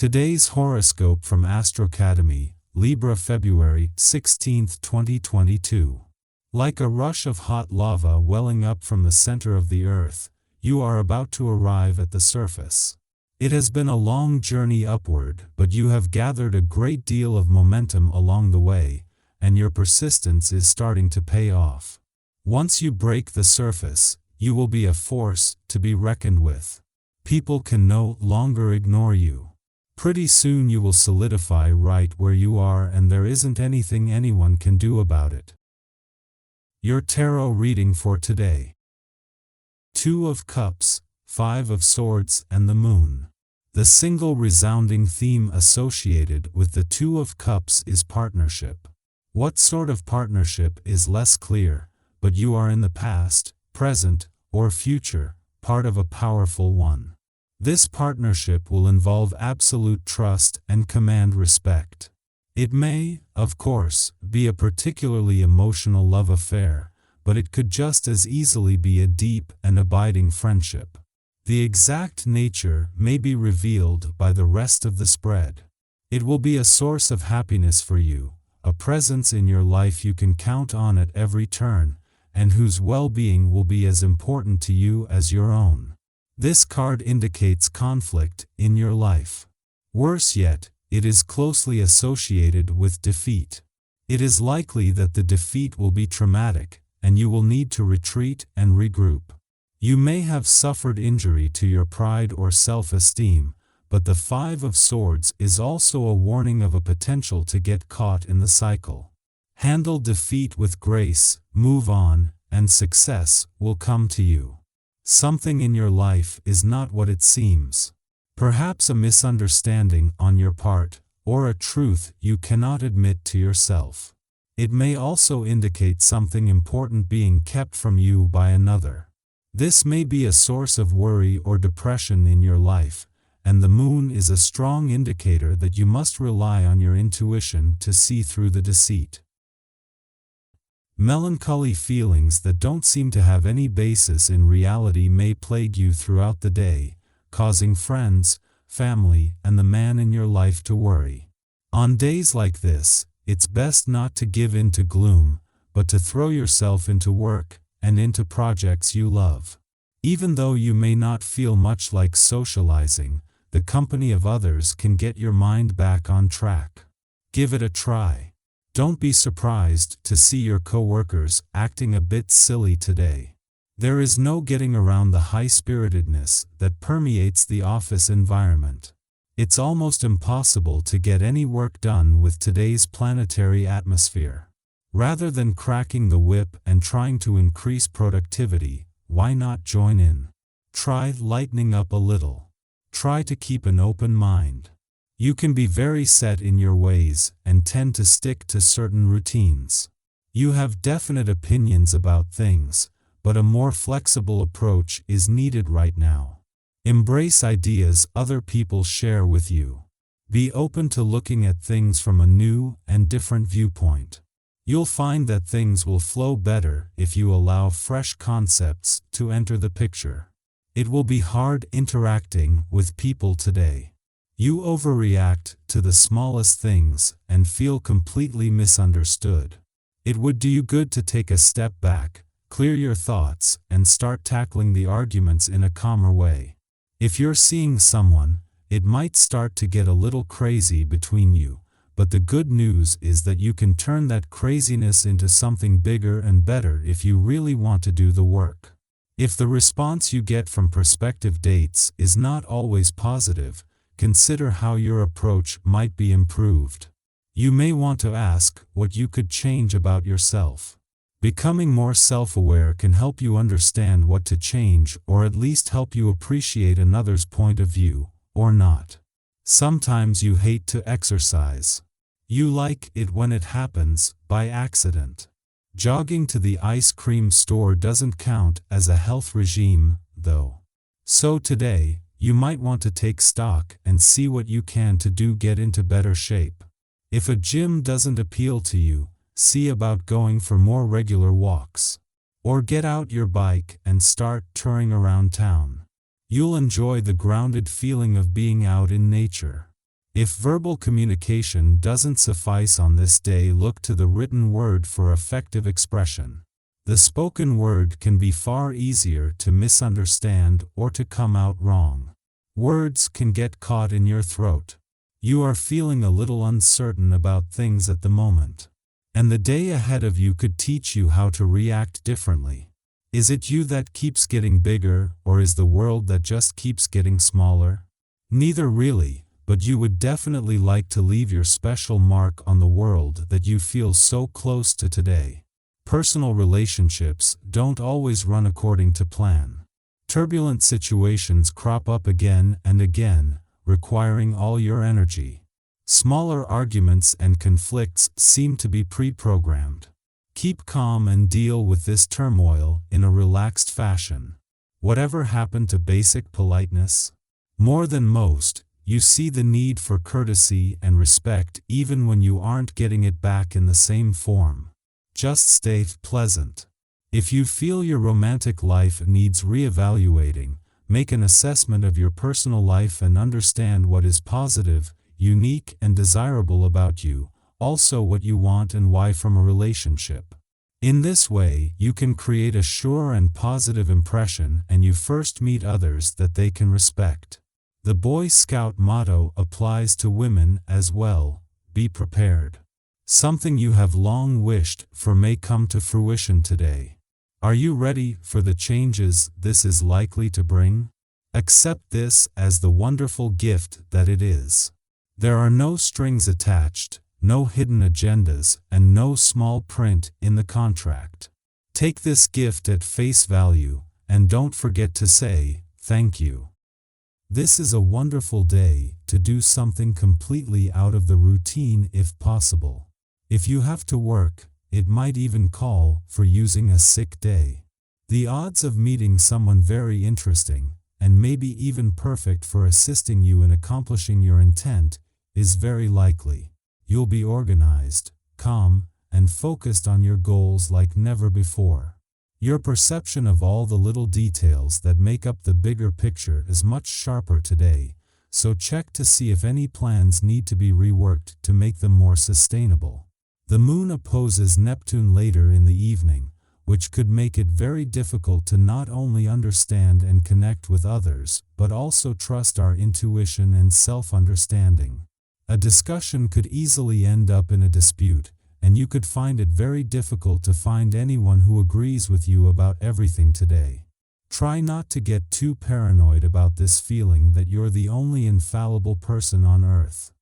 Today's horoscope from Astrocademy, Libra February 16, 2022. Like a rush of hot lava welling up from the center of the earth, you are about to arrive at the surface. It has been a long journey upward, but you have gathered a great deal of momentum along the way, and your persistence is starting to pay off. Once you break the surface, you will be a force to be reckoned with. People can no longer ignore you. Pretty soon you will solidify right where you are, and there isn't anything anyone can do about it. Your tarot reading for today. 2 of Cups, 5 of Swords, and the Moon. The single resounding theme associated with the 2 of Cups is partnership. What sort of partnership is less clear, but you are in the past, present, or future, part of a powerful one. This partnership will involve absolute trust and command respect. It may, of course, be a particularly emotional love affair, but it could just as easily be a deep and abiding friendship. The exact nature may be revealed by the rest of the spread. It will be a source of happiness for you, a presence in your life you can count on at every turn, and whose well-being will be as important to you as your own. This card indicates conflict in your life. Worse yet, it is closely associated with defeat. It is likely that the defeat will be traumatic, and you will need to retreat and regroup. You may have suffered injury to your pride or self-esteem, but the 5 of Swords is also a warning of a potential to get caught in the cycle. Handle defeat with grace, move on, and success will come to you. Something in your life is not what it seems. Perhaps a misunderstanding on your part, or a truth you cannot admit to yourself. It may also indicate something important being kept from you by another. This may be a source of worry or depression in your life, and the moon is a strong indicator that you must rely on your intuition to see through the deceit. Melancholy feelings that don't seem to have any basis in reality may plague you throughout the day, causing friends, family, and the man in your life to worry. On days like this, it's best not to give in to gloom, but to throw yourself into work and into projects you love. Even though you may not feel much like socializing, the company of others can get your mind back on track. Give it a try. Don't be surprised to see your coworkers acting a bit silly today. There is no getting around the high-spiritedness that permeates the office environment. It's almost impossible to get any work done with today's planetary atmosphere. Rather than cracking the whip and trying to increase productivity, why not join in? Try lightening up a little. Try to keep an open mind. You can be very set in your ways and tend to stick to certain routines. You have definite opinions about things, but a more flexible approach is needed right now. Embrace ideas other people share with you. Be open to looking at things from a new and different viewpoint. You'll find that things will flow better if you allow fresh concepts to enter the picture. It will be hard interacting with people today. You overreact to the smallest things and feel completely misunderstood. It would do you good to take a step back, clear your thoughts, and start tackling the arguments in a calmer way. If you're seeing someone, it might start to get a little crazy between you, but the good news is that you can turn that craziness into something bigger and better if you really want to do the work. If the response you get from prospective dates is not always positive, consider how your approach might be improved. You may want to ask what you could change about yourself. Becoming more self-aware can help you understand what to change, or at least help you appreciate another's point of view, or not. Sometimes you hate to exercise. You like it when it happens by accident. Jogging to the ice cream store doesn't count as a health regime, though. So today, you might want to take stock and see what you can to get into better shape. If a gym doesn't appeal to you, see about going for more regular walks. Or get out your bike and start touring around town. You'll enjoy the grounded feeling of being out in nature. If verbal communication doesn't suffice on this day, look to the written word for effective expression. The spoken word can be far easier to misunderstand or to come out wrong. Words can get caught in your throat. You are feeling a little uncertain about things at the moment, and the day ahead of you could teach you how to react differently. Is it you that keeps getting bigger, or is the world that just keeps getting smaller? Neither really, but you would definitely like to leave your special mark on the world that you feel so close to today. Personal relationships don't always run according to plan. Turbulent situations crop up again and again, requiring all your energy. Smaller arguments and conflicts seem to be pre-programmed. Keep calm and deal with this turmoil in a relaxed fashion. Whatever happened to basic politeness? More than most, you see the need for courtesy and respect even when you aren't getting it back in the same form. Just stay pleasant. If you feel your romantic life needs reevaluating, make an assessment of your personal life and understand what is positive, unique, and desirable about you, also what you want and why from a relationship. In this way, you can create a sure and positive impression, and you first meet others that they can respect. The Boy Scout motto applies to women as well: be prepared. Something you have long wished for may come to fruition today. Are you ready for the changes this is likely to bring? Accept this as the wonderful gift that it is. There are no strings attached, no hidden agendas, and no small print in the contract. Take this gift at face value, and don't forget to say thank you. This is a wonderful day to do something completely out of the routine if possible. If you have to work, it might even call for using a sick day. The odds of meeting someone very interesting, and maybe even perfect for assisting you in accomplishing your intent, is very likely. You'll be organized, calm, and focused on your goals like never before. Your perception of all the little details that make up the bigger picture is much sharper today, so check to see if any plans need to be reworked to make them more sustainable. The moon opposes Neptune later in the evening, which could make it very difficult to not only understand and connect with others, but also trust our intuition and self-understanding. A discussion could easily end up in a dispute, and you could find it very difficult to find anyone who agrees with you about everything today. Try not to get too paranoid about this feeling that you're the only infallible person on earth.